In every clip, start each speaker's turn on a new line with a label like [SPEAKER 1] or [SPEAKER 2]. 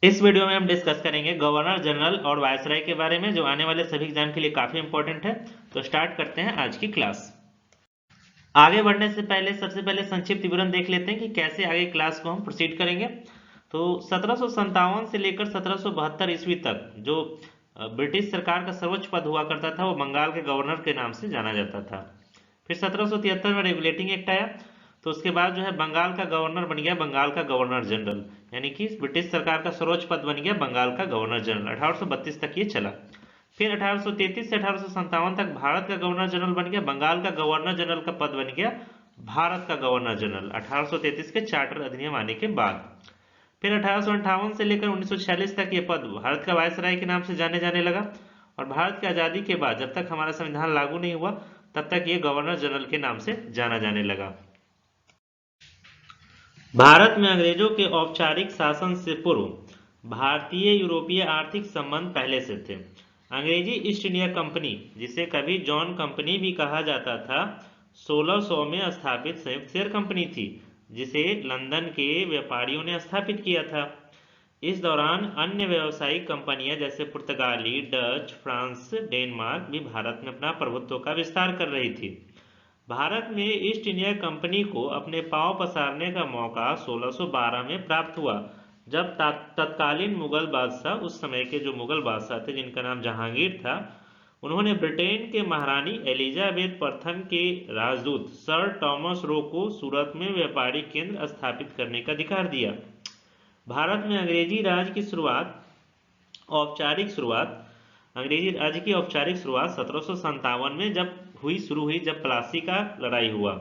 [SPEAKER 1] इस वीडियो में हम डिस्कस करेंगे गवर्नर जनरल और वायसराय के बारे में, जो आने वाले सभी एग्जाम के लिए काफी इंपॉर्टेंट है। तो स्टार्ट करते हैं आज की क्लास। आगे बढ़ने से पहले सबसे पहले संक्षिप्त विवरण देख लेते हैं कि कैसे आगे क्लास को हम प्रोसीड करेंगे। तो 1757 से लेकर 1772 ईस्वी तक जो ब्रिटिश सरकार का सर्वोच्च पद हुआ करता था वो बंगाल के गवर्नर के नाम से जाना जाता था। फिर 1773 में रेगुलेटिंग एक्ट आया, तो उसके बाद जो है बंगाल का गवर्नर बन गया बंगाल का गवर्नर जनरल, यानी कि ब्रिटिश सरकार का सर्वोच्च पद बन गया बंगाल का गवर्नर जनरल। 1832 तक ये चला। फिर 1833 से 1857 तक भारत का गवर्नर जनरल बन गया बंगाल का गवर्नर जनरल का पद बन गया भारत का गवर्नर जनरल 1833 के चार्टर अधिनियम आने के बाद। फिर 1858 से लेकर 1946 तक ये पद भारत का वायसराय के नाम से जाने जाने लगा। और भारत की आजादी के बाद जब तक हमारा संविधान लागू नहीं हुआ तब तक ये गवर्नर जनरल के नाम से जाना जाने लगा। भारत में अंग्रेजों के औपचारिक शासन से पूर्व भारतीय यूरोपीय आर्थिक संबंध पहले से थे। अंग्रेजी ईस्ट इंडिया कंपनी, जिसे कभी जॉन कंपनी भी कहा जाता था, 1600 में स्थापित संयुक्त शेयर कंपनी थी, जिसे लंदन के व्यापारियों ने स्थापित किया था। इस दौरान अन्य व्यावसायिक कंपनियां जैसे पुर्तगाली, डच, फ्रांस, डेनमार्क भी भारत में अपना प्रभुत्व का विस्तार कर रही थी। भारत में ईस्ट इंडिया कंपनी को अपने पांव पसारने का मौका 1612 में प्राप्त हुआ, जब तत्कालीन मुगल बादशाह, उस समय के जो मुगल बादशाह थे जिनका नाम जहांगीर था, उन्होंने ब्रिटेन के महारानी एलिजाबेथ प्रथम के राजदूत सर टॉमस रो को सूरत में व्यापारिक केंद्र स्थापित करने का अधिकार दिया। भारत में अंग्रेजी राज्य की औपचारिक शुरुआत 1757 में जब शुरू हुई, जब प्लासी का लड़ाई हुआ,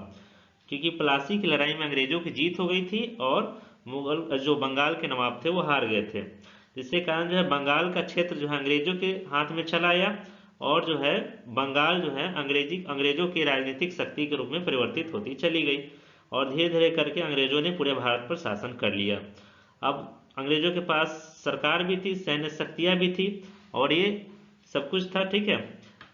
[SPEAKER 1] क्योंकि प्लासी की लड़ाई में अंग्रेजों की जीत हो गई थी और मुगल जो बंगाल के नवाब थे वो हार गए थे, जिसके कारण जो है बंगाल का क्षेत्र जो है अंग्रेजों के हाथ में चला आया और जो है बंगाल जो है अंग्रेजों की राजनीतिक शक्ति के रूप में परिवर्तित होती चली गई और धीरे धीरे करके अंग्रेजों ने पूरे भारत पर शासन कर लिया। अब अंग्रेजों के पास सरकार भी थी, सैन्य शक्तियां भी थी और ये सब कुछ था, ठीक है।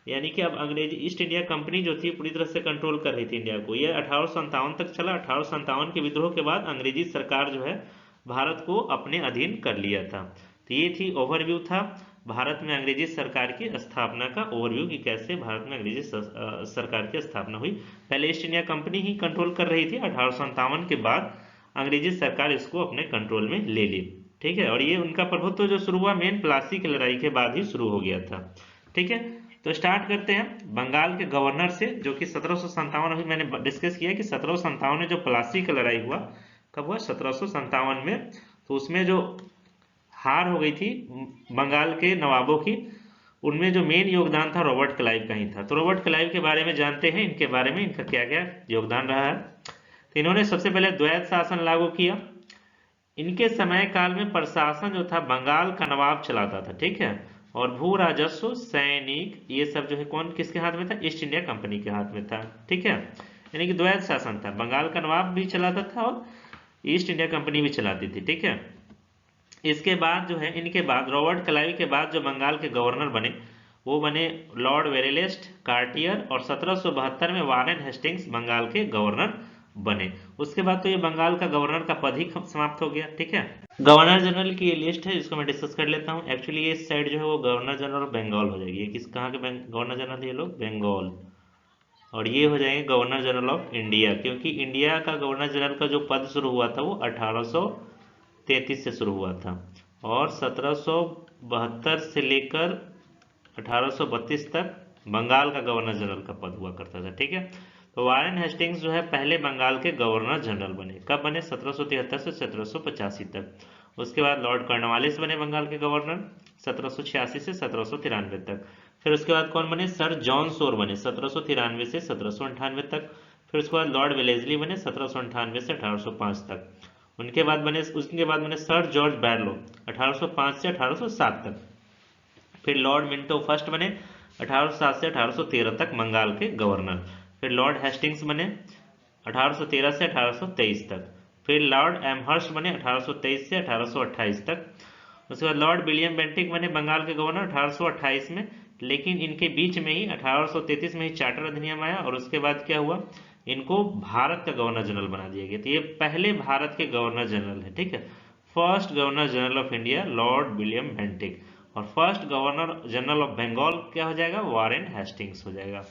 [SPEAKER 1] यानी कि अब अंग्रेजी ईस्ट इंडिया कंपनी जो थी पूरी तरह से कंट्रोल कर रही थी इंडिया को। ये 1857 तक चला। 1857 के विद्रोह के बाद अंग्रेजी सरकार जो है भारत को अपने अधीन कर लिया था। तो ये थी ओवरव्यू था भारत में अंग्रेजी सरकार की स्थापना का ओवरव्यू, कि कैसे भारत में अंग्रेजी सरकार की स्थापना हुई। पहले ईस्ट इंडिया कंपनी ही कंट्रोल कर रही थी, 1857 के बाद अंग्रेजी सरकार इसको अपने कंट्रोल में ले ली, ठीक है। और ये उनका प्रभुत्व जो शुरू हुआ मेन प्लासी की लड़ाई के बाद ही शुरू हो गया था, ठीक है। तो स्टार्ट करते हैं बंगाल के गवर्नर से, जो कि 1757, अभी मैंने डिस्कस किया कि 1757 में जो प्लासी की लड़ाई हुआ, कब हुआ? 1757 में। तो उसमें जो हार हो गई थी बंगाल के नवाबों की, उनमें जो मेन योगदान था रॉबर्ट क्लाइव का ही था। तो रॉबर्ट क्लाइव के बारे में जानते हैं, इनके बारे में इनका क्या क्या योगदान रहा है। तो इन्होंने सबसे पहले द्वैत शासन लागू किया। इनके समय काल में प्रशासन जो था बंगाल का नवाब चलाता था, ठीक है। और भू राजस्व, सैनिक, ये सब जो है कौन किसके हाथ में था? ईस्ट इंडिया कंपनी के हाथ में था, ठीक है। यानी कि द्वैत शासन था, बंगाल का नवाब भी चलाता था और ईस्ट इंडिया कंपनी भी चलाती थी, ठीक है। इसके बाद जो है इनके बाद रॉबर्ट क्लाइव के बाद जो बंगाल के गवर्नर बने वो बने लॉर्ड वेरेलेस्ट कार्टियर, और 1772 में वारेन हेस्टिंग्स बंगाल के गवर्नर बने। उसके बाद तो ये बंगाल का गवर्नर का पद ही समाप्त हो गया, ठीक है। गवर्नर जनरल की ये लिस्ट है जिसको मैं डिस्कस कर लेता हूँ। एक्चुअली ये साइड जो है वो गवर्नर जनरल ऑफ बंगाल हो जाएगी। ये किस कहाँ के गवर्नर जनरल थे ये लोग? बंगाल। और ये हो जाएंगे गवर्नर जनरल ऑफ इंडिया, क्योंकि इंडिया का गवर्नर जनरल का जो पद शुरू हुआ था वो 1833 से शुरू हुआ था और 1772 से लेकर 1832 तक बंगाल का गवर्नर जनरल का पद हुआ करता था, ठीक है। तो वारेन हेस्टिंग्स जो है पहले बंगाल के गवर्नर जनरल बने। कब बने? 1773 से 1785 तक। उसके बाद लॉर्ड कॉर्नवालिस बने बंगाल के गवर्नर 1786 से 1793 तक। फिर उसके बाद कौन बने? सर जॉन सोर बने 1793 से 1798 तक। फिर उसके बाद लॉर्ड वेलेजली बने 1798 से 1805 तक। उसके बाद बने सर जॉर्ज बैरलो 1805 से 1807 तक। फिर लॉर्ड मिंटो फर्स्ट बने 1807 से 1813 तक बंगाल के गवर्नर। फिर लॉर्ड हेस्टिंग्स बने 1813 से 1823 तक। फिर लॉर्ड एमहर्स्ट बने 1823 से 1828 तक। उसके बाद लॉर्ड विलियम बेंटिक बने बंगाल के गवर्नर 1828 में, लेकिन इनके बीच में ही 1833 में ही चार्टर अधिनियम आया और उसके बाद क्या हुआ? इनको भारत का गवर्नर जनरल बना दिया गया। तो ये पहले भारत के गवर्नर जनरल है, ठीक है। First governor general of India Lord William Bentinck, और first governor general of Bengal क्या हो जाएगा, वारेन हेस्टिंग्स हो जाएगा।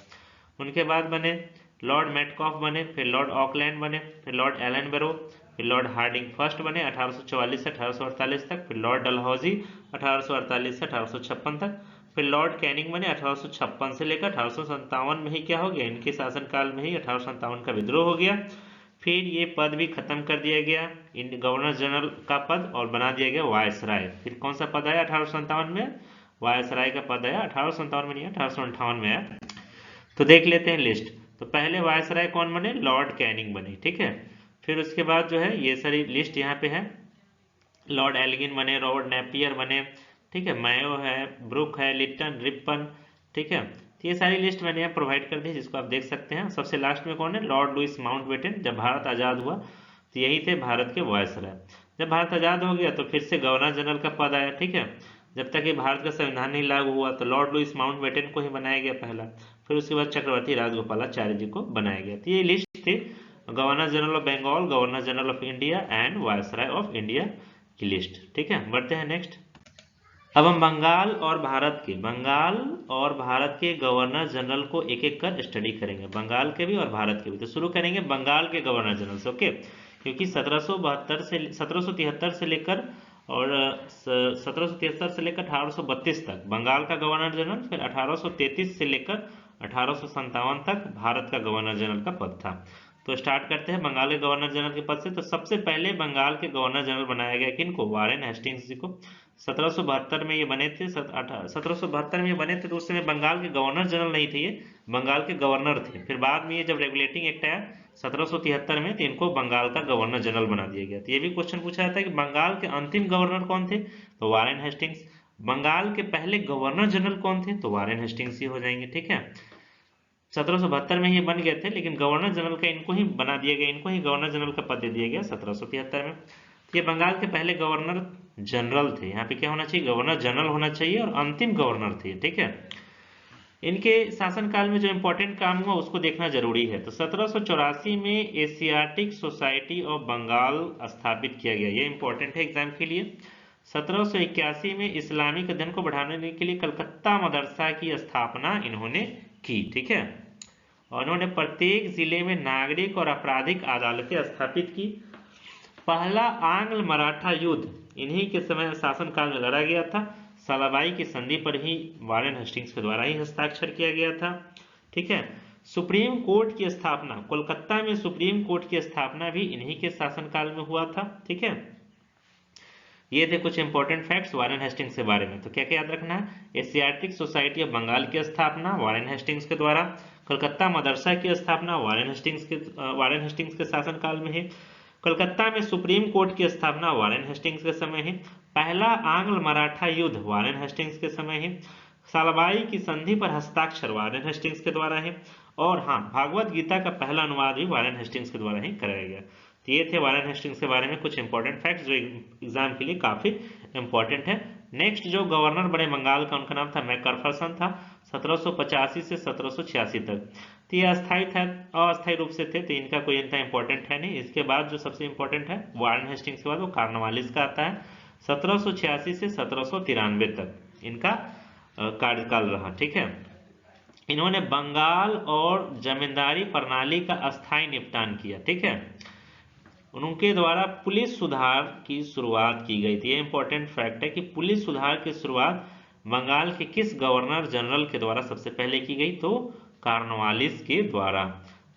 [SPEAKER 1] उनके बाद बने लॉर्ड मेटकॉफ बने, फिर लॉर्ड ऑकलैंड बने, फिर लॉर्ड एलन बेरो, फिर लॉर्ड हार्डिंग फर्स्ट बने 1844 से 1848 तक, फिर लॉर्ड डलहौजी 1848 से 1856 तक, फिर लॉर्ड कैनिंग बने 1856 से लेकर 1857 में ही क्या हो गया, इनके शासनकाल में ही 1857 का विद्रोह हो गया। फिर ये पद भी खत्म कर दिया गया, इन गवर्नर जनरल का पद, और बना दिया गया वायसराय। फिर कौन सा पद आया 1857 में, वायसराय का पद आया 1857 में नहीं, 1858 में आया। तो देख लेते हैं लिस्ट। तो पहले वायसराय कौन बने, लॉर्ड कैनिंग बने, ठीक है। फिर उसके बाद जो है ये सारी लिस्ट यहाँ पे है, लॉर्ड एल्गिन बने, रॉबर्ट नेपियर बने, ठीक है, मैयो है, ब्रुक है, लिटन, रिपन, ठीक है। तो ये सारी लिस्ट मैंने यहाँ प्रोवाइड कर दी जिसको आप देख सकते हैं। सबसे लास्ट में कौन है, लॉर्ड लुइस माउंटबेटन। जब भारत आज़ाद हुआ तो यही थे भारत के वायसराय। जब भारत आज़ाद हो गया तो फिर से गवर्नर जनरल का पद आया, ठीक है। जब तक ये भारत का संविधान नहीं लागू हुआ तो लॉर्ड लुइस माउंटबेटन को ही बनाया गया पहला, फिर उसके बाद चक्रवर्ती राजगोपालाचार्य जी को बनाया गया। तो ये लिस्ट थी governor general of Bengal, governor general of India and viceroy of India की लिस्ट, ठीक है। बढ़ते हैं नेक्स्ट। अब हम बंगाल और भारत के गवर्नर जनरल को एक एक कर स्टडी करेंगे, बंगाल के भी और भारत के भी। तो शुरू करेंगे बंगाल के गवर्नर जनरल से, ओके। क्योंकि 1773 से लेकर और 1773 से लेकर 1832 तक बंगाल का गवर्नर जनरल, फिर 1833 से लेकर 1857 तक भारत का गवर्नर जनरल का पद था। तो स्टार्ट करते हैं बंगाल के गवर्नर जनरल के पद से। तो सबसे पहले बंगाल के गवर्नर जनरल बनाया गया किनको, वारेन हेस्टिंग्स जी को। 1772 में ये बने थे, 1772 में ये बने थे। तो उस समय बंगाल के गवर्नर जनरल नहीं थे, ये बंगाल के गवर्नर थे। फिर बाद में ये जब रेगुलेटिंग एक्ट आया 1773 में, तो इनको बंगाल का गवर्नर जनरल बना दिया गया। तो ये भी क्वेश्चन पूछा जाता है कि बंगाल के अंतिम गवर्नर कौन थे, तो वारेन हेस्टिंग्स। बंगाल के पहले गवर्नर जनरल कौन थे, तो वारेन हेस्टिंग्स ही हो जाएंगे, ठीक है। 1772 में ही बन गए थे, लेकिन गवर्नर जनरल का इनको ही बना दिया गया, इनको ही गवर्नर जनरल का पद दे दिया गया 1773 में। ये बंगाल के पहले गवर्नर जनरल थे। यहाँ पे क्या होना चाहिए, गवर्नर जनरल होना चाहिए, और अंतिम गवर्नर थे, ठीक है। इनके शासनकाल में जो इंपॉर्टेंट काम हुआ उसको देखना जरूरी है। तो 1784 में एशियाटिक सोसाइटी ऑफ बंगाल स्थापित किया गया, ये इंपॉर्टेंट है एग्जाम के लिए। 1781 में इस्लामिक अध्ययन को बढ़ाने के लिए कलकत्ता मदरसा की स्थापना इन्होंने की, ठीक है। और इन्होंने प्रत्येक जिले में नागरिक और आपराधिक अदालतें स्थापित की। पहला आंग्ल मराठा युद्ध इन्हीं के समय शासनकाल में लड़ा गया था। सालाबाई की संधि पर ही वारेन हेस्टिंग्स के द्वारा ही हस्ताक्षर किया गया था, ठीक है। सुप्रीम कोर्ट की स्थापना, कोलकाता में सुप्रीम कोर्ट की स्थापना भी इन्हीं के शासनकाल में हुआ था, ठीक है। ये थे कुछ इंपॉर्टेंट फैक्ट्स वारेन हेस्टिंग्स के बारे में। तो क्या क्या याद रखना है, एशियाटिक सोसाइटी ऑफ बंगाल की स्थापना वारेन हेस्टिंग्स के द्वारा, कलकत्ता मदरसा की स्थापना वारेन हेस्टिंग्स के शासनकाल में है, कलकत्ता में सुप्रीम कोर्ट की स्थापना वारेन हेस्टिंग्स के समय है, पहला आंग्ल मराठा युद्ध वारेन हेस्टिंग्स के समय है, सालाबाई की संधि पर हस्ताक्षर वारेन हेस्टिंग्स के द्वारा है, और हाँ, भागवत गीता का पहला अनुवाद भी वारेन हेस्टिंग्स के द्वारा ही कराया गया। तो ये थे वारेन हेस्टिंग्स के बारे में कुछ इंपॉर्टेंट फैक्ट्स जो एग्जाम के लिए काफी इंपॉर्टेंट है। नेक्स्ट जो गवर्नर बने बंगाल का, उनका नाम था मैकफरसन था, 1785 से 1786 तक। तो ये अस्थायी था, अस्थायी रूप से थे, तो इनका कोई इतना इंपॉर्टेंट है नहीं। इसके बाद जो सबसे इंपॉर्टेंट है वारेन हेस्टिंग्स के बाद वो कार्नवालिस का आता है, 1786 से 1793 तक इनका कार्यकाल रहा, ठीक है। इन्होंने बंगाल और जमींदारी प्रणाली का अस्थायी निपटान किया, ठीक है। उनके द्वारा पुलिस सुधार की शुरुआत की गई थी। ये इंपॉर्टेंट फैक्ट है कि पुलिस सुधार की शुरुआत बंगाल के किस गवर्नर जनरल के द्वारा सबसे पहले की गई, तो कार्नवालिस के द्वारा।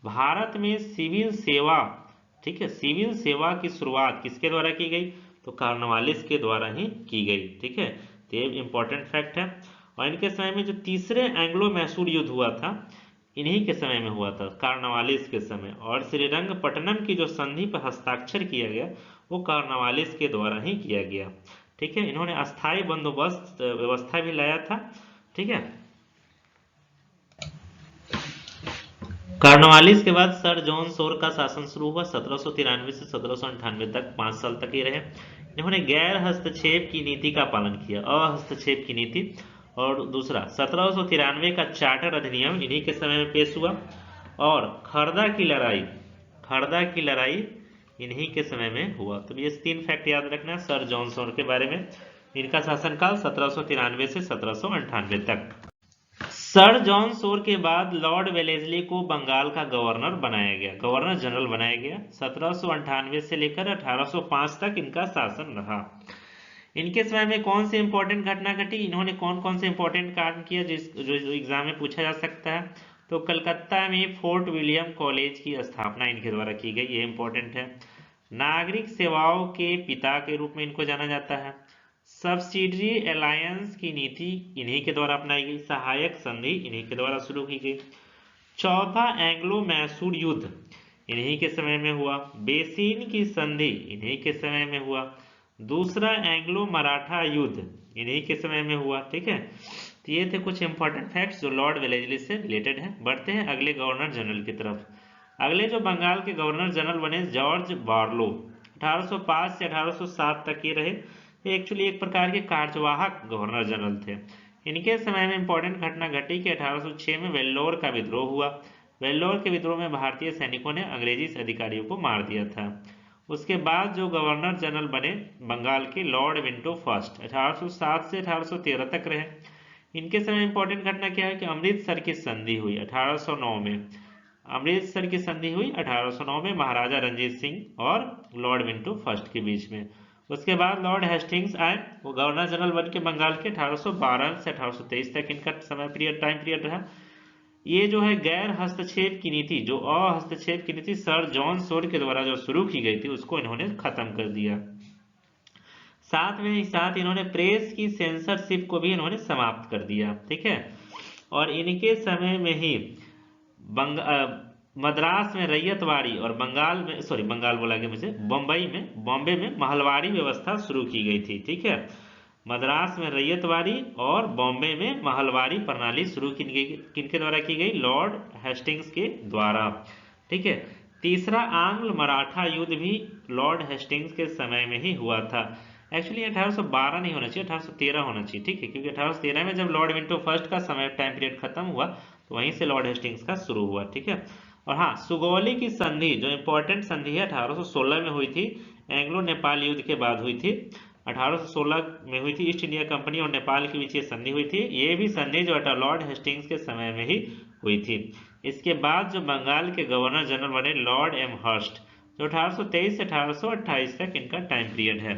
[SPEAKER 1] भारत में सिविल सेवा, ठीक है, सिविल सेवा की शुरुआत किसके द्वारा की गई, तो कार्नवालिस के द्वारा ही की गई, ठीक है। तो ये इंपॉर्टेंट फैक्ट है। और इनके समय में जो तीसरे एंग्लो मैसूर युद्ध हुआ था, इन्हीं के समय में हुआ था, कार्नवालिस के समय। और श्रीरंगपट्टनम की जो संधि पर हस्ताक्षर किया गया वो कार्नवालिस के द्वारा ही किया गया, ठीक है। इन्होंने अस्थायी बंदोबस्त व्यवस्था भी लाया था, ठीक है। कार्नवालिस के बाद सर जॉन शोर का शासन शुरू हुआ 1793 से 1798 तक, 5 साल तक ही रहे। इन्होंने गैर हस्तक्षेप की नीति का पालन किया, अहस्तक्षेप की नीति। और दूसरा 1793 का चार्टर अधिनियम इन्हीं के समय में पेश हुआ। और खरदा की लड़ाई इन्हीं के समय में हुआ। तो ये 3 फैक्ट याद रखना सर जॉन सॉर के बारे में। इनका शासनकाल 1793 से 1798 तक। सर जॉन सॉर के बाद लॉर्ड वेलेस्ली को बंगाल का गवर्नर बनाया गया, गवर्नर जनरल बनाया गया। 1798 से लेकर 1805 तक इनका शासन रहा। इनके समय में कौन सी इंपॉर्टेंट घटना घटी, इन्होंने कौन कौन से इंपॉर्टेंट काम किया जो एग्जाम में पूछा जा सकता है। तो कलकत्ता में फोर्ट विलियम कॉलेज की स्थापना इनके द्वारा की गई, ये इंपॉर्टेंट है। नागरिक सेवाओं के पिता के रूप में इनको जाना जाता है। सब्सिडरी अलायंस की नीति इन्हीं के द्वारा अपनाई गई। सहायक संधि इन्हीं के द्वारा शुरू की गई। चौथा एंग्लो मैसूर युद्ध इन्हीं के समय में हुआ। बेसिन की संधि इन्हीं के समय में हुआ। दूसरा एंग्लो मराठा युद्ध इन्हीं के समय में हुआ। ठीक है, तो ये थे कुछ इंपॉर्टेंट फैक्ट्स जो लॉर्ड वेलेस्ली से रिलेटेड है। बढ़ते हैं अगले गवर्नर जनरल की तरफ। अगले जो बंगाल के गवर्नर जनरल बने जॉर्ज बार्लो, 1805 से 1807 तक ये रहे। ये एक्चुअली एक प्रकार के कार्यवाहक गवर्नर जनरल थे। इनके समय में इंपॉर्टेंट घटना घटी कि 1806 में वेल्लोर का विद्रोह हुआ। वेल्लोर के विद्रोह में भारतीय सैनिकों ने अंग्रेजी अधिकारियों को मार दिया था। उसके बाद जो गवर्नर जनरल बने बंगाल के लॉर्ड विंटो फर्स्ट 1807 से 1813 तक रहे। इनके समय इंपॉर्टेंट घटना क्या है कि अमृतसर की संधि हुई 1809 में। अमृतसर की संधि हुई 1809 में महाराजा रंजीत सिंह और लॉर्ड विंटो फर्स्ट के बीच में। उसके बाद लॉर्ड हेस्टिंग्स आए, वो गवर्नर जनरल बन के बंगाल के 1812 से 1823 तक इनका समय पीरियड टाइम पीरियड रहा। ये जो है गैर हस्तक्षेप की नीति, जो अहस्तक्षेप की नीति सर जॉन सॉर के द्वारा जो शुरू की गई थी उसको इन्होंने खत्म कर दिया। साथ इन्होंने प्रेस की सेंसरशिप को भी इन्होंने समाप्त कर दिया। ठीक है, और इनके समय में ही मद्रास में रैयतवाड़ी और बंगाल बोला गया मुझे, बॉम्बे में महलवाड़ी व्यवस्था शुरू की गई थी। ठीक है, मद्रास में रैयतवाड़ी और बॉम्बे में महलवाड़ी प्रणाली शुरू किनके द्वारा की गई, लॉर्ड हेस्टिंग्स के द्वारा। ठीक है, तीसरा आंग्ल मराठा युद्ध भी लॉर्ड हेस्टिंग्स के समय में ही हुआ था। एक्चुअली 1812 नहीं होना चाहिए, 1813 होना चाहिए। ठीक है, क्योंकि 1813 में जब लॉर्ड विंटो फर्स्ट का समय टाइम पीरियड खत्म हुआ तो वहीं से लॉर्ड हेस्टिंग्स का शुरू हुआ। ठीक है, और हाँ, सुगौली की संधि जो इंपॉर्टेंट संधि है 1816 में हुई थी, एंग्लो नेपाल युद्ध के बाद हुई थी। 1816 में हुई थी, ईस्ट इंडिया कंपनी और नेपाल के बीच ये संधि हुई थी। ये भी संधि जो है लॉर्ड हेस्टिंग्स के समय में ही हुई थी। इसके बाद जो बंगाल के गवर्नर जनरल बने लॉर्ड एमहर्स्ट, जो 1823 से 1828 तक इनका टाइम पीरियड है।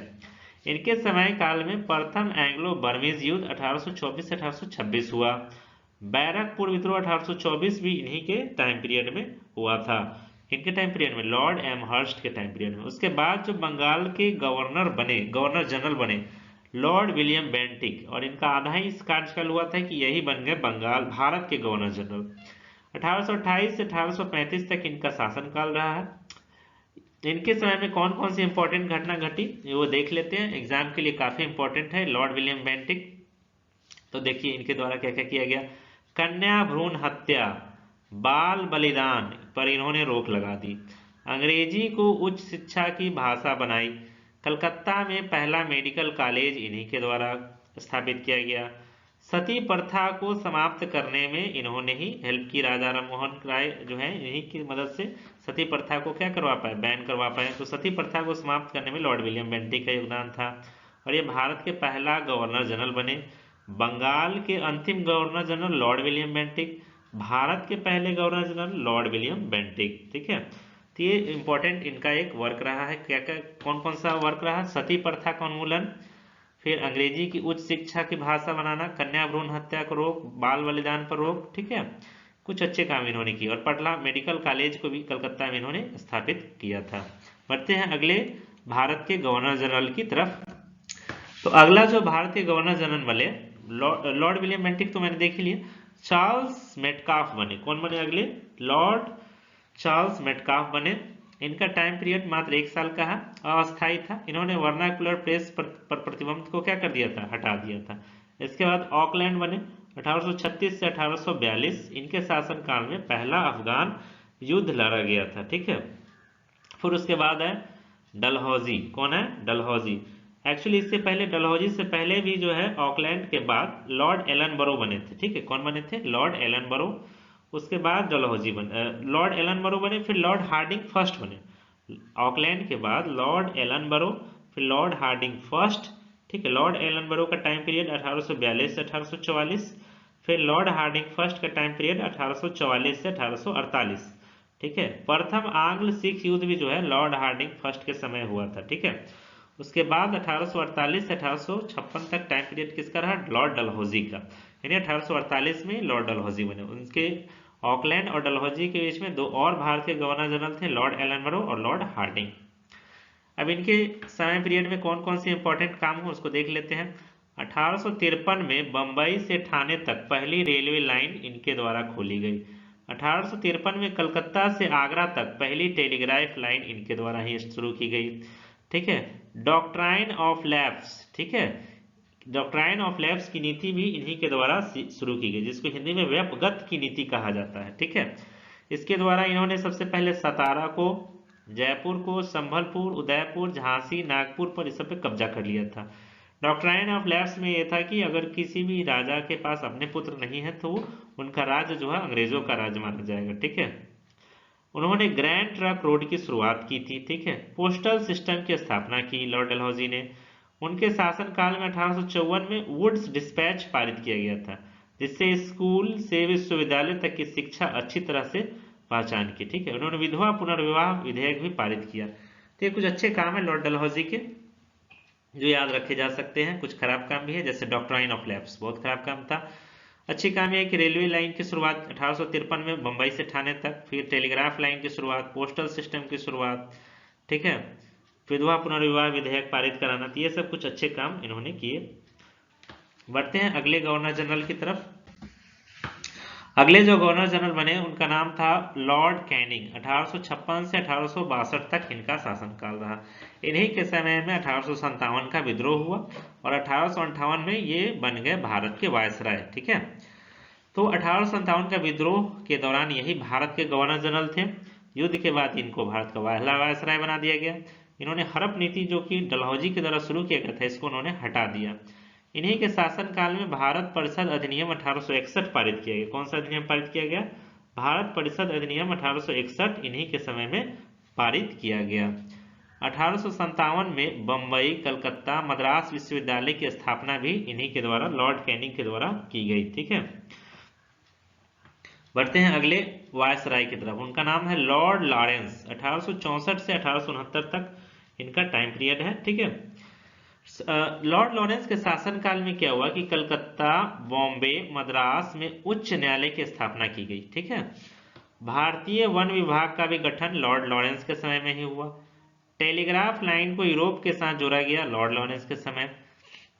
[SPEAKER 1] इनके समय काल में प्रथम एंग्लो बर्मीज युद्ध 1824 से 1826 हुआ। बैरकपुर विद्रोह 1824 भी इन्हीं के टाइम पीरियड में हुआ था। इनके टाइम पीरियड में, लॉर्ड एमहर्स्ट के टाइम पीरियड में। उसके बाद जो बंगाल के गवर्नर जनरल बने लॉर्ड विलियम बेंटिक, और इनका आधा ही इस कार्यकाल हुआ था कि यही बन गए भारत के गवर्नर जनरल। 1828 से 1835 तक इनका शासनकाल रहा है। इनके समय में कौन कौन सी इंपॉर्टेंट घटना घटी वो देख लेते हैं, एग्जाम के लिए काफी इंपॉर्टेंट है। लॉर्ड विलियम बेंटिक, तो देखिए इनके द्वारा क्या क्या किया गया। कन्या भ्रूण हत्या, बाल बलिदान पर इन्होंने रोक लगा दी। अंग्रेजी को उच्च शिक्षा की भाषा बनाई। कलकत्ता में पहला मेडिकल कॉलेज इन्हीं के द्वारा स्थापित किया गया। सती प्रथा को समाप्त करने में इन्होंने ही हेल्प की। राजा राममोहन राय जो है इन्हीं की मदद से सती प्रथा को क्या करवा पाए, बैन करवा पाए। तो सती प्रथा को समाप्त करने में लॉर्ड विलियम बेंटिक का योगदान था, और ये भारत के पहला गवर्नर जनरल बने। बंगाल के अंतिम governor general Lord William Bentinck, Bharat के पहले governor general Lord William Bentinck. ठीक है, तो ये इंपॉर्टेंट इनका एक वर्क रहा है। क्या क्या कौन कौन सा वर्क रहा, सती प्रथा का उन्मूलन, फिर अंग्रेजी की उच्च शिक्षा की भाषा बनाना, कन्या भ्रूण हत्या को रोक, बाल बलिदान पर रोक। ठीक है, कुछ अच्छे काम इन्होंने किए, और पटना मेडिकल कॉलेज को भी कलकत्ता में इन्होंने स्थापित किया था। बढ़ते हैं अगले भारत के गवर्नर जनरल की तरफ। तो अगला जो भारत के गवर्नर जनरल बने लॉर्ड विलियम बेंटिक तो मैंने देख ही लिया। चार्ल्स मेटकाफ बने, कौन बने अगले, लॉर्ड चार्ल्स मेटकाफ बने। इनका टाइम पीरियड मात्र 1 साल का है, अस्थायी था। इन्होंने वर्नाकुलर प्रेस पर प्रतिबंध को क्या कर दिया था, हटा दिया था। इसके बाद ऑकलैंड बने 1836 से 1842। इनके शासनकाल में पहला अफगान युद्ध लड़ा गया था। ठीक है, फिर उसके बाद है डलहौजी, कौन है, डलहौजी। एक्चुअली इससे पहले, डलहौजी से पहले भी जो है ऑकलैंड के बाद लॉर्ड एलनबरो बने थे। ठीक है, कौन बने थे, लॉर्ड एलनबरो। उसके बाद डलहौजी बने, लॉर्ड एलनबरो बने, फिर लॉर्ड हार्डिंग फर्स्ट बने। ऑकलैंड के बाद लॉर्ड एलनबरो, फिर लॉर्ड हार्डिंग फर्स्ट, ठीक है। लॉर्ड एलनबरो का टाइम पीरियड 1842 से 1844, फिर लॉर्ड हार्डिंग फर्स्ट का टाइम पीरियड 1844 से 1848, ठीक है। प्रथम आंग्ल सिख युद्ध भी जो है लॉर्ड हार्डिंग फर्स्ट के समय हुआ था, ठीक है। उसके बाद 1848 से 1856 तक टाइम पीरियड किसका रहा, लॉर्ड डलहौजी का, यानी 1848 में लॉर्ड डलहौजी बने। उनके ऑकलैंड और डलहौजी के बीच में दो और भारतीय गवर्नर जनरल थे, लॉर्ड एलनबरो और लॉर्ड हार्डिंग। अब इनके समय पीरियड में कौन कौन से इंपॉर्टेंट काम हो उसको देख लेते हैं। 1853 में बंबई से ठाणे तक पहली रेलवे लाइन इनके द्वारा खोली गई। 1853 में कलकत्ता से आगरा तक पहली टेलीग्राफ लाइन इनके द्वारा ही शुरू की गई, ठीक है। डॉक्ट्राइन ऑफ लैप्स, ठीक है, डॉक्ट्राइन ऑफ लैप्स की नीति भी इन्हीं के द्वारा शुरू की गई, जिसको हिंदी में व्यपगत की नीति कहा जाता है, ठीक है। इसके द्वारा इन्होंने सबसे पहले सतारा को, जयपुर को, संभलपुर, उदयपुर, झांसी, नागपुर पर इस सब पे कब्जा कर लिया था। डॉक्ट्राइन ऑफ लैप्स में यह था कि अगर किसी भी राजा के पास अपने पुत्र नहीं है तो उनका राज्य जो है अंग्रेजों का राज्य माना जाएगा, ठीक है। उन्होंने ग्रैंड ट्रंक रोड की शुरुआत की थी, ठीक है। पोस्टल सिस्टम की स्थापना की लॉर्ड डलहौजी ने। उनके शासनकाल में 1854 में वुड्स डिस्पैच पारित किया गया था, जिससे स्कूल से विश्वविद्यालय तक की शिक्षा अच्छी तरह से पहचान की, ठीक है। उन्होंने विधवा पुनर्विवाह विधेयक भी पारित किया। तो ये कुछ अच्छे काम है लॉर्ड डलहौजी के जो याद रखे जा सकते हैं। कुछ खराब काम भी है, जैसे डॉक्ट्राइन ऑफ लैप्स बहुत खराब काम था। अच्छी काम यह है कि रेलवे लाइन की शुरुआत 1853 में बंबई से ठाणे तक, फिर टेलीग्राफ लाइन की शुरुआत, पोस्टल सिस्टम की शुरुआत, ठीक है, विधवा पुनर्विवाह विधेयक पारित कराना, तो ये सब कुछ अच्छे काम इन्होंने किए। बढ़ते हैं अगले गवर्नर जनरल की तरफ। अगले जो गवर्नर जनरल बने उनका नाम था लॉर्ड कैनिंग। 1856 से 1862 तक इनका शासनकाल रहा। इन्हीं के समय में 1857 का विद्रोह हुआ और 1858 में ये बन गए भारत के वायसराय, ठीक है। तो 1857 का विद्रोह के दौरान यही भारत के गवर्नर जनरल थे। युद्ध के बाद इनको भारत का पहला वायसराय बना दिया गया। इन्होंने हड़प नीति जो कि डलहौजी के द्वारा शुरू किया गया था इसको उन्होंने हटा दिया। इन्हीं के शासनकाल में भारत परिषद अधिनियम 1861 पारित किया गया। कौन सा अधिनियम पारित किया गया, भारत परिषद अधिनियम 1861 इन्हीं के समय में पारित किया गया। 1857 में बंबई, कलकत्ता, मद्रास विश्वविद्यालय की स्थापना भी इन्हीं के द्वारा लॉर्ड कैनिंग के द्वारा की गई, ठीक है। बढ़ते हैं अगले वायसराय की तरफ। उनका नाम है लॉर्ड लॉरेंस। 1864 से 1869 तक इनका टाइम पीरियड है, ठीक है। लॉर्ड लॉरेंस के शासनकाल में क्या हुआ कि कलकत्ता, बॉम्बे, मद्रास में उच्च न्यायालय की स्थापना की गई, ठीक है। भारतीय वन विभाग का भी गठन लॉर्ड लॉरेंस के समय में ही हुआ। टेलीग्राफ लाइन को यूरोप के साथ जोड़ा गया लॉर्ड लॉरेंस के समय।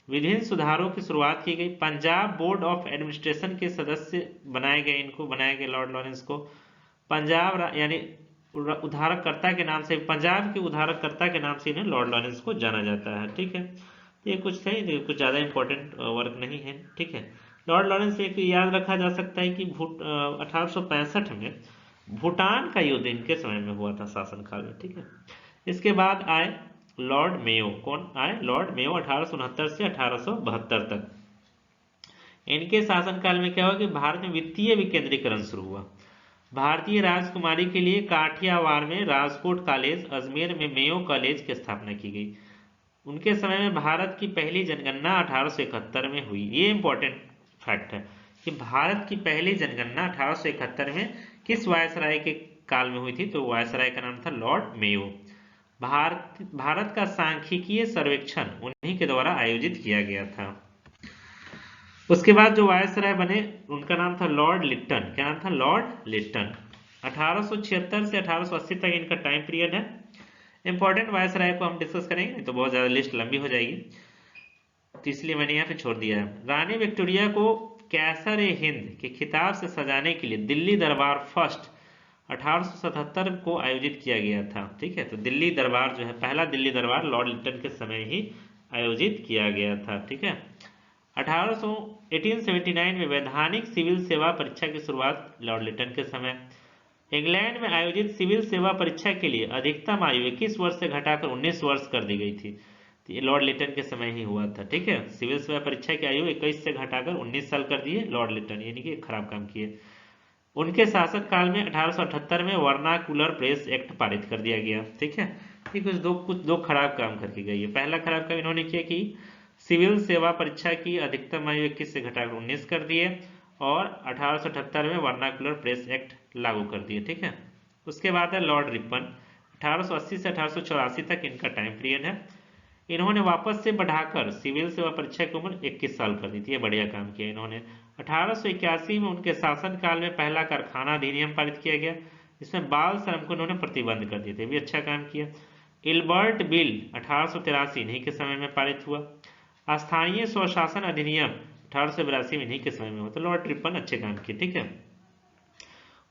[SPEAKER 1] विभिन्न सुधारों की शुरुआत की गई। पंजाब बोर्ड ऑफ एडमिनिस्ट्रेशन के सदस्य बनाए गए लॉर्ड लॉरेंस को। पंजाब यानी उद्धारकर्ता के नाम से, पंजाब के उद्धारकर्ता के नाम से इन्हें लॉर्ड लॉरेंस को जाना जाता है, ठीक है। ये कुछ थे, कुछ ज़्यादा इंपॉर्टेंट वर्क नहीं है, ठीक है। लॉर्ड लॉरेंस एक याद रखा जा सकता है कि 1865 में भूटान का युद्ध इनके समय में हुआ था शासनकाल में, ठीक है। इसके बाद आए लॉर्ड मेयो। कौन आए, लॉर्ड मेयो 1869 से 1872 तक। इनके शासनकाल में क्या हुआ कि भारत में वित्तीय विकेंद्रीकरण शुरू हुआ। भारतीय राजकुमारी के लिए काठियावाड़ में राजकोट कॉलेज, अजमेर में मेयो कॉलेज की स्थापना की गई। उनके समय में भारत की पहली जनगणना 1871 में हुई। ये इंपॉर्टेंट फैक्ट है कि भारत की पहली जनगणना 1871 में किस वायसराय के काल में हुई थी, तो वायसराय का नाम था लॉर्ड मेयो। भारत का सांख्यिकीय सर्वेक्षण उन्हीं के द्वारा आयोजित किया गया था। उसके बाद जो वायसराय बने उनका नाम था लॉर्ड लिट्टन। क्या नाम था, लॉर्ड लिट्टन। 1876 से 1880 तक इनका टाइम पीरियड है। इंपॉर्टेंट वायसराय को हम डिस्कस करेंगे, नहीं तो बहुत ज्यादा लिस्ट लंबी हो जाएगी, तो इसलिए मैंने यहाँ पे छोड़ दिया है। रानी विक्टोरिया को कैसर ए हिंद के खिताब से सजाने के लिए दिल्ली दरबार फर्स्ट 1877 को आयोजित किया गया था, ठीक है। तो दिल्ली दरबार जो है, पहला दिल्ली दरबार लॉर्ड लिट्टन के समय ही आयोजित किया गया था, ठीक है। 1879 में वैधानिक सिविल सेवा परीक्षा की शुरुआत लॉर्ड लिट्टन के समय। इंग्लैंड में आयोजित सिविल सेवा परीक्षा के लिए अधिकतम आयु 21 वर्ष से घटाकर 19 वर्ष कर दी गई थी। तो ये लॉर्ड लिट्टन के समय ही हुआ था, ठीक है। सिविल सेवा परीक्षा की आयु 21 से घटाकर 19 साल कर दिए लॉर्ड लिट्टन, यानी कि खराब काम किए। उनके शासनकाल में 1878 में वर्नाकुलर प्रेस एक्ट पारित कर दिया गया। ठीक है, ये कुछ दो खराब काम करके गई है। पहला खराब काम इन्होंने किया कि सिविल सेवा परीक्षा की अधिकतम आयु 21 से घटाकर 19 कर दिए और 1878 में वर्नाकुलर प्रेस एक्ट लागू कर दिए। ठीक है, उसके बाद है लॉर्ड रिपन, 1880 से 1884 तक इनका टाइम पीरियड है। इन्होंने वापस से बढ़ाकर सिविल सेवा परीक्षा की उम्र 21 साल कर दी थी। ये बढ़िया काम किया इन्होंने। 1881 में उनके शासनकाल में पहला कारखाना अधिनियम पारित किया गया, जिसमें बाल श्रम को उन्होंने प्रतिबंध कर दिए थे, भी अच्छा काम किया। इल्बर्ट बिल 1883 इन्हीं के समय में पारित हुआ। स्थानीय स्वशासन अधिनियम 1882 में इन्हीं के समय में हुआ। तो लॉर्ड रिपन अच्छे काम किए। ठीक है,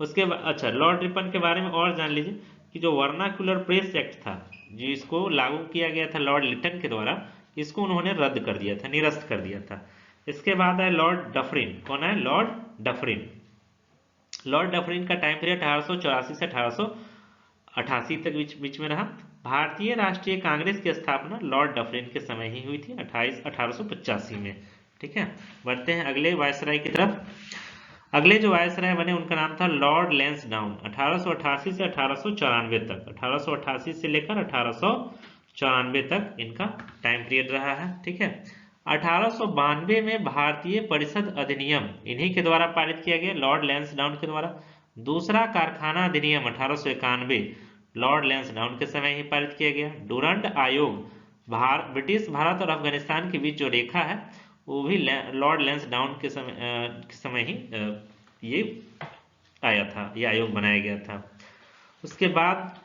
[SPEAKER 1] उसके बाद अच्छा लॉर्ड रिपन के बारे में और जान लीजिए कि जो वर्नाकुलर प्रेस एक्ट था, जिसको लागू किया गया था लॉर्ड लिटन के द्वारा, इसको उन्होंने रद्द कर दिया था, निरस्त कर दिया था। इसके बाद है लॉर्ड डफरिन। कौन है? Lord Dufferin. लॉर्ड डफरिन का टाइम पीरियड 1884 से 1888 तक बीच में रहा। भारतीय राष्ट्रीय कांग्रेस की स्थापना लॉर्ड डफरिन के समय ही हुई थी, 1885 में। ठीक है, बढ़ते हैं अगले वायसराय की तरफ। अगले जो वायसराय बने उनका नाम था लॉर्ड लैंसडाउन, 1888 से 1894 तक। 1888 से लेकर 1894 तक इनका टाइम पीरियड रहा है। ठीक है, 1892 में भारतीय परिषद अधिनियम इन्हीं के द्वारा पारित किया गया, लॉर्ड लैंसडाउन के द्वारा। दूसरा कारखाना अधिनियम 1891 लॉर्ड लैंसडाउन के समय ही पारित किया गया। डुरंड आयोग ब्रिटिश भारत और अफगानिस्तान के बीच जो रेखा है वो भी लॉर्ड लैंसडाउन के समय ही ये आया था, ये आयोग बनाया गया था। उसके बाद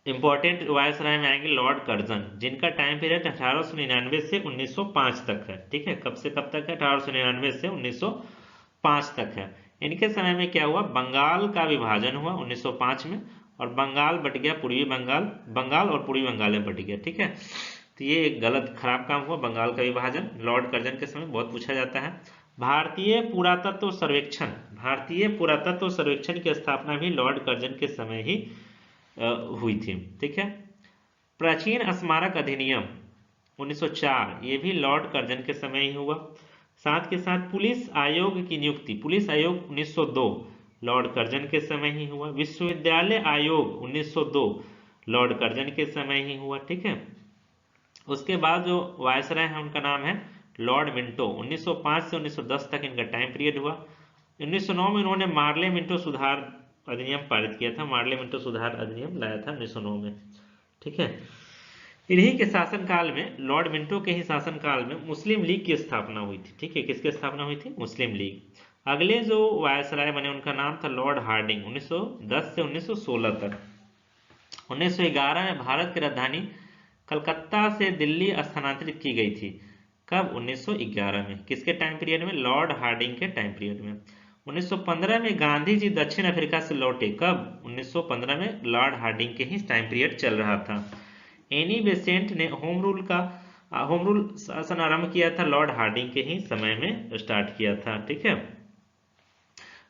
[SPEAKER 1] इंपॉर्टेंट वायसराय में आएंगे लॉर्ड कर्जन, जिनका टाइम पीरियड 1899 से 1905 तक है। ठीक है, कब से कब तक है? 1899 से 1905 तक है। इनके समय में क्या हुआ? बंगाल का विभाजन हुआ 1905 में, और बंगाल बट गया पूर्वी बंगाल और पूर्वी बंगाल में बट गया। ठीक है, तो ये एक गलत खराब काम हुआ, बंगाल का विभाजन। लॉर्ड कर्जन के समय बहुत पूछा जाता है। भारतीय पुरातत्व सर्वेक्षण की स्थापना भी लॉर्ड कर्जन के समय ही हुई थी। ठीक है, प्राचीन स्मारक अधिनियम 1904 ये भी लॉर्ड कर्जन के समय ही हुआ। साथ के साथ पुलिस आयोग की नियुक्ति, पुलिस आयोग 1902 लॉर्ड कर्जन के समय ही हुआ। विश्वविद्यालय आयोग 1902 लॉर्ड कर्जन के समय ही हुआ। ठीक है, उसके बाद जो वायसराय है उनका नाम है लॉर्ड मिंटो, 1905 से 1910 तक इनका टाइम पीरियड हुआ। 1909 में इन्होंने मार्ले मिंटो सुधार अधिनियम पारित किया था, मार्ले मिंटो सुधार अधिनियम लाया था 1909 में। ठीक है, इन्हीं के शासनकाल में, लॉर्ड मिंटो के ही शासनकाल में मुस्लिम लीग की स्थापना हुई थी। ठीक है, किसकी स्थापना हुई थी? मुस्लिम लीग। अगले जो वायसराय बने उनका नाम था लॉर्ड हार्डिंग, 1910 से 1916 तक। 1911 में भारत की राजधानी कलकत्ता से दिल्ली स्थानांतरित की गई थी। कब? 1911 में। किसके टाइम पीरियड में? लॉर्ड हार्डिंग के टाइम पीरियड में। 1915 में गांधी जी दक्षिण अफ्रीका से लौटे। कब? 1915 में। लॉर्ड हार्डिंग के ही टाइम पीरियड चल रहा था। एनी बेसेंट ने होम रूल शासन आरंभ किया था, लॉर्ड हार्डिंग के ही समय में स्टार्ट किया था। ठीक है,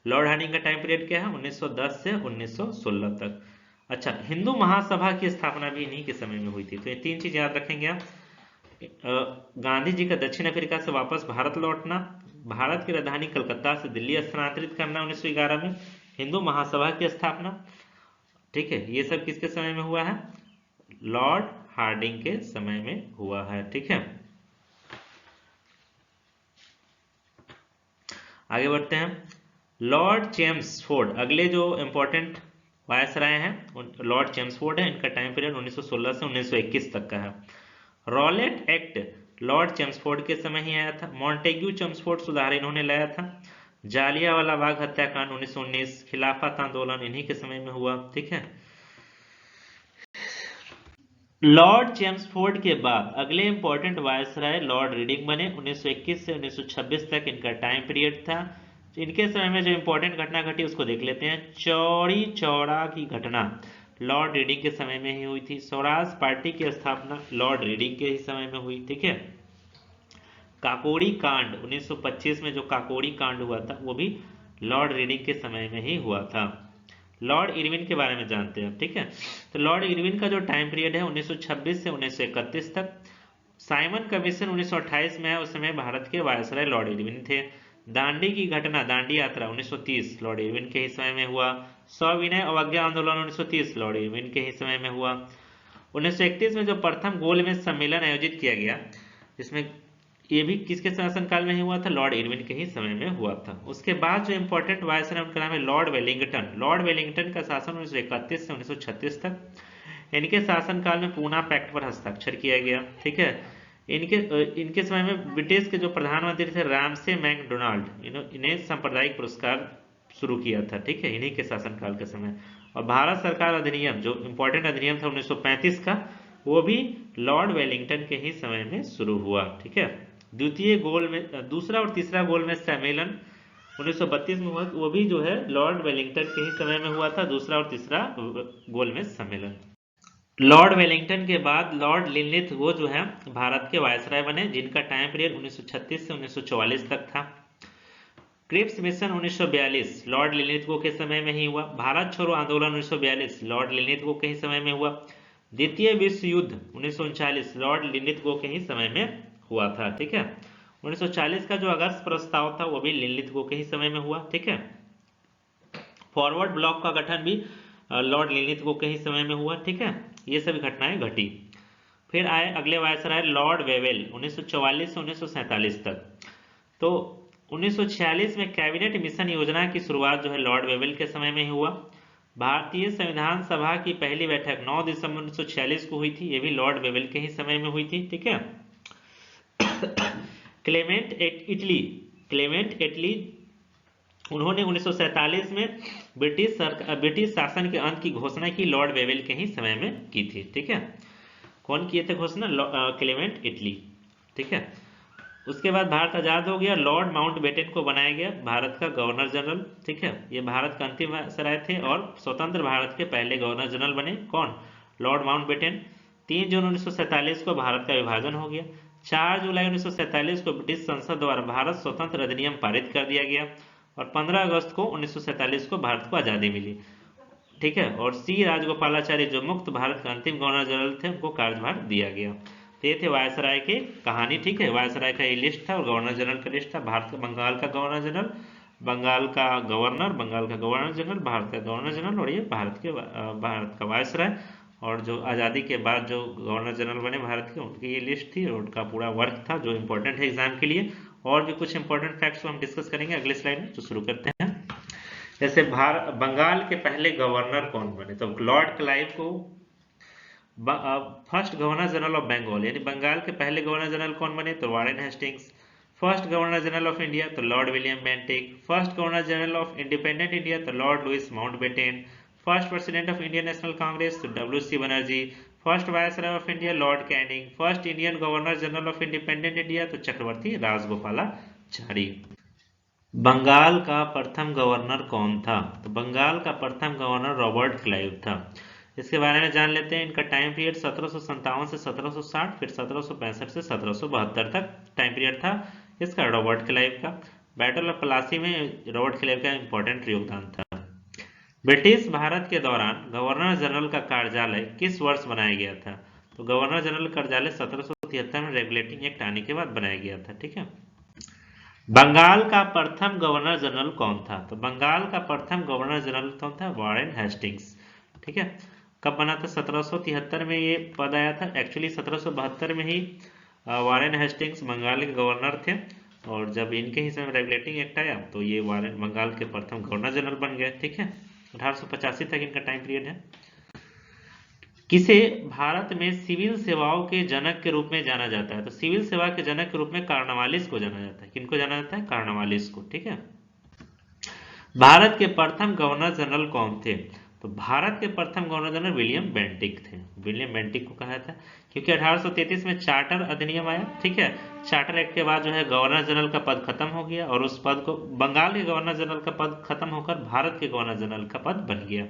[SPEAKER 1] लॉर्ड हार्डिंग का टाइम पीरियड क्या है? 1910 से 1916 तक। अच्छा, हिंदू महासभा की स्थापना भी इन्हीं के समय में हुई थी। तो ये तीन चीज याद रखेंगे आप। गांधी जी का दक्षिण अफ्रीका से वापस भारत लौटना, भारत की राजधानी कलकत्ता से दिल्ली स्थानांतरित करना 1911 में, हिंदू महासभा की स्थापना। ठीक है, ये सब किसके समय में हुआ है? लॉर्ड हार्डिंग के समय में हुआ है। ठीक है, आगे बढ़ते हैं। लॉर्ड चेम्सफोर्ड, अगले जो इंपॉर्टेंट वायसराय हैं लॉर्ड चेम्सफोर्ड है। इनका टाइम पीरियड 1916 से 1921 तक का है। रॉलेट एक्ट लॉर्ड चेम्सफोर्ड के समय ही आया था। मॉन्टेग्यू चेम्सफोर्ड सुधार इन्होंने लाया था। जालियांवाला बाग हत्याकांड 1919, खिलाफत आंदोलन इन्हीं के समय में हुआ। ठीक है, लॉर्ड चेम्सफोर्ड के बाद अगले इंपॉर्टेंट वायसराय लॉर्ड रीडिंग बने, 1921 से 1926 तक इनका टाइम पीरियड था। इनके समय में जो इंपॉर्टेंट घटना घटी उसको देख लेते हैं। चौड़ी चौड़ा की घटना लॉर्ड रीडिंग के समय में ही हुई थी। स्वराज पार्टी की स्थापना लॉर्ड रीडिंग के ही समय में हुई। ठीक है, काकोड़ी कांड 1925 में जो काकोड़ी कांड हुआ था वो भी लॉर्ड रीडिंग के समय में ही हुआ था। लॉर्ड इरविन के बारे में जानते हैं। ठीक है, तो लॉर्ड इरविन का जो टाइम पीरियड है 1926 से 1931 तक। साइमन कमीशन 1928 में है, उस समय भारत के वायसराय लॉर्ड इरविन थे। दांडी की घटना, दांडी यात्रा 1930 लॉर्ड इरविन के ही समय में हुआ। सविनय अवज्ञा आंदोलन 1930 लॉर्ड इरविन के ही समय में हुआ। 1931 में जो प्रथम गोलमेज सम्मेलन आयोजित किया गया, जिसमें ये भी किसके शासनकाल में ही हुआ था, लॉर्ड इरविन के ही समय में हुआ था। उसके बाद जो इंपॉर्टेंट वायसराय उनका नाम है लॉर्ड वेलिंगटन। लॉर्ड वेलिंगटन का शासन 1931 से 1936 तक, इनके शासनकाल में पूना पैक्ट पर हस्ताक्षर किया गया। ठीक है, इनके समय में ब्रिटिश के जो प्रधानमंत्री थे रामसे मैकडोनाल्ड, इन्हें सांप्रदायिक पुरस्कार शुरू किया था। ठीक है, इन्हीं के शासनकाल के समय। और भारत सरकार अधिनियम, जो इंपॉर्टेंट अधिनियम था 1935 का, वो भी लॉर्ड वेलिंगटन के ही समय में शुरू हुआ। ठीक है, दूसरा और तीसरा गोलमेज सम्मेलन 1932 में हुआ, वो भी जो है लॉर्ड वेलिंगटन के ही समय में हुआ था, दूसरा और तीसरा गोलमेज सम्मेलन। लॉर्ड वेलिंगटन के बाद लॉर्ड लिनलिथ वो जो है भारत के वायसराय बने, जिनका टाइम पीरियड 1936 से 1944 तक था। क्रिप्स मिशन 1942 लॉर्ड लिनलिथ के समय में ही हुआ। भारत छोड़ो आंदोलन 1942 लॉर्ड लिनलिथ के ही समय में हुआ। द्वितीय विश्व युद्ध 1939 लॉर्ड लिनलिथ के ही समय में हुआ था। ठीक है, 1940 का जो अगस्त प्रस्ताव था वो भी लिनलिथ के ही समय में हुआ। ठीक है, फॉरवर्ड ब्लॉक का गठन भी लॉर्ड लिनलिथ के ही समय में हुआ। ठीक है, ये सभी घटनाएं घटी। फिर आए अगले वायसराय लॉर्ड वेवेल 1944 से 1947 तक। तो 1946 में कैबिनेट मिशन योजना की शुरुआत जो है लॉर्ड वेवेल के समय में ही हुआ। भारतीय संविधान सभा की पहली बैठक 9 दिसंबर 1946 को हुई थी, ये भी लॉर्ड वेवेल के ही समय में हुई थी। ठीक है, क्लेमेंट एटली उन्होंने 1947 में ब्रिटिश शासन के अंत की घोषणा की, लॉर्ड वेवेल के ही समय में की थी। ठीक है, कौन किए थे घोषणा, क्लेमेंट एटली। ठीक है, उसके बाद भारत आजाद हो गया, लॉर्ड माउंटबेटन को बनाया गया भारत का गवर्नर जनरल। ठीक है, ये भारत का अंतिम वायसराय थे और स्वतंत्र भारत के पहले गवर्नर जनरल बने। कौन, लॉर्ड माउंटबेटन। 3 जून 1947 को भारत का विभाजन हो गया। 4 जुलाई 1947 को ब्रिटिश संसद द्वारा भारत स्वतंत्र अधिनियम पारित कर दिया गया और 15 अगस्त को 1947 को भारत को आजादी मिली। ठीक है, और सी राजगोपालाचारी जो मुक्त भारत का अंतिम गवर्नर जनरल थे, उनको कार्यभार दिया गया। तो ये थे वायसराय की कहानी। ठीक है, वायसराय का ये लिस्ट था और गवर्नर जनरल का लिस्ट था। भारत का बंगाल का गवर्नर जनरल, बंगाल का गवर्नर, बंगाल का गवर्नर जनरल, भारत का गवर्नर जनरल, और ये भारत का वायसराय। और जो आज़ादी के बाद जो गवर्नर जनरल बने भारत के, उनकी ये लिस्ट थी और उनका पूरा वर्क था जो इंपॉर्टेंट है एग्जाम के लिए। और भी कुछ इंपॉर्टेंट फैक्ट्स हम डिस्कस करेंगे अगले स्लाइड में। तो शुरू करते हैं। जैसे बंगाल के पहले गवर्नर कौन बने, तो लॉर्ड क्लाइव को first governor general of Bengal, यानी बंगाल के पहले गवर्नर जनरल कौन बने, तो Warren Hastings. First governor general of India तो Lord William Bentinck. First governor general of independent India तो Lord Louis Mountbatten. First president of Indian National Congress तो W C. Banerjee. First viceroy of India Lord Canning. First Indian governor general of independent India तो चक्रवर्ती राजगोपालाचारी। बंगाल का प्रथम governor कौन था, तो बंगाल का प्रथम गवर्नर रॉबर्ट क्लाइव था। इसके बारे में जान लेते हैं। इनका टाइम पीरियड 1757 से 1760, फिर 1765 से 1772 तक टाइम पीरियड था इसका, रॉबर्ट क्लाइव का। बैटल ऑफ प्लासी में रॉबर्ट क्लाइव का इंपॉर्टेंट योगदान था। ब्रिटिश भारत के दौरान गवर्नर जनरल का कार्यालय किस वर्ष बनाया गया था, तो गवर्नर जनरल कार्यालय 1773 में रेगुलेटिंग एक्ट आने के बाद बनाया गया था। ठीक है, बंगाल का प्रथम गवर्नर जनरल कौन था, तो बंगाल का प्रथम गवर्नर जनरल कौन था, वारेन हेस्टिंग्स। ठीक है, कब बना था, 1773 में ये पद आया था। एक्चुअली 1772 में ही वारेन हेस्टिंग्स बंगाल के गवर्नर थे और जब इनके ही समय रेगुलेटिंग एक्ट आया तो ये वारेन बंगाल के प्रथम गवर्नर जनरल बन गए। ठीक है, 1885 तक इनका टाइम पीरियड है। किसे भारत में सिविल सेवाओं के जनक के रूप में जाना जाता है, तो सिविल सेवा के जनक के रूप में कार्नवालिस को जाना जाता है। किनको जाना जाता है, कार्नवालिस को। ठीक है, भारत के प्रथम गवर्नर जनरल कौन थे, तो भारत के प्रथम गवर्नर जनरल विलियम बेंटिक थे। विलियम बेंटिक को कहा था क्योंकि 1833 में चार्टर अधिनियम आया। ठीक है, चार्टर एक्ट के बाद जो है गवर्नर जनरल का पद खत्म हो गया और उस पद को बंगाल के गवर्नर जनरल का पद खत्म होकर भारत के गवर्नर जनरल का पद बन गया।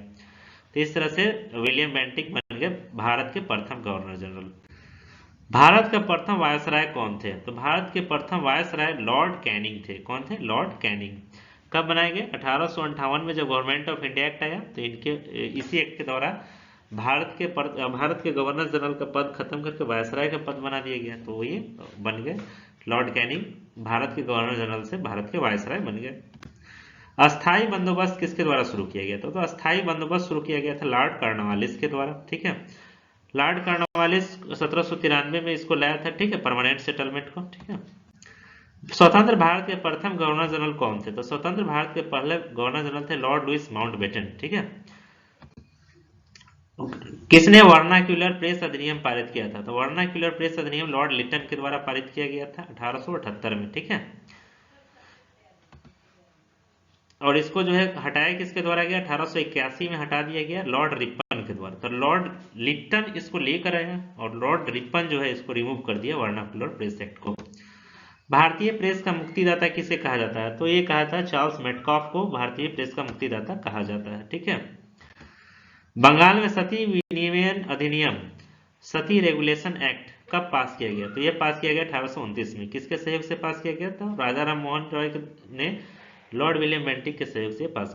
[SPEAKER 1] तो इस तरह से विलियम बेंटिक बन गए भारत के प्रथम गवर्नर जनरल। भारत का प्रथम वायसराय कौन थे, तो भारत के प्रथम वायसराय लॉर्ड कैनिंग थे। कौन थे, लॉर्ड कैनिंग। कब बनाए गए, 1858 में जब गवर्नमेंट ऑफ इंडिया एक्ट आया तो इनके इसी एक्ट के द्वारा भारत के गवर्नर जनरल का पद खत्म करके वायसराय का पद बना दिया गया, तो ये बन गए लॉर्ड कैनिंग भारत के गवर्नर जनरल से भारत के वायसराय बन गए। अस्थाई बंदोबस्त किसके द्वारा शुरू किया गया था? तो अस्थाई बंदोबस्त शुरू किया गया था लॉर्ड कॉर्नवालिस के द्वारा। ठीक है, लॉर्ड कॉर्नवालिस 1793 में इसको लाया था। ठीक है, परमानेंट सेटलमेंट को। ठीक है, स्वतंत्र भारत के प्रथम गवर्नर जनरल कौन थे? तो स्वतंत्र भारत के पहले गवर्नर जनरल थे लॉर्ड लुइस माउंटबेटन। ठीक है, किसने वर्नाक्यूलर प्रेस अधिनियम पारित किया था? तो वर्नाक्यूलर प्रेस अधिनियम लॉर्ड लिटन के द्वारा पारित किया गया था 1878 में। ठीक है, और इसको जो है हटाया किसके द्वारा गया? 1881 में हटा दिया गया लॉर्ड रिपन के द्वारा। तो लॉर्ड लिटन इसको लेकर आया और लॉर्ड रिपन जो है इसको रिमूव कर दिया वर्नाक्यूलर प्रेस एक्ट को। भारतीय प्रेस का मुक्तिदाता किसे कहा जाता है? तो ये कहा था चार्ल्स मेटकॉफ को भारतीय प्रेस का मुक्तिदाता कहा जाता है। ठीक है, बंगाल में सती विनिमयन अधिनियम सती रेगुलेशन एक्ट कब पास किया गया? तो यह पास किया गया 1829 में। किसके सहयोग से पास किया गया था? राजा राम मोहन रॉय ने लॉर्ड विलियम बेंटिक के सहयोग से पास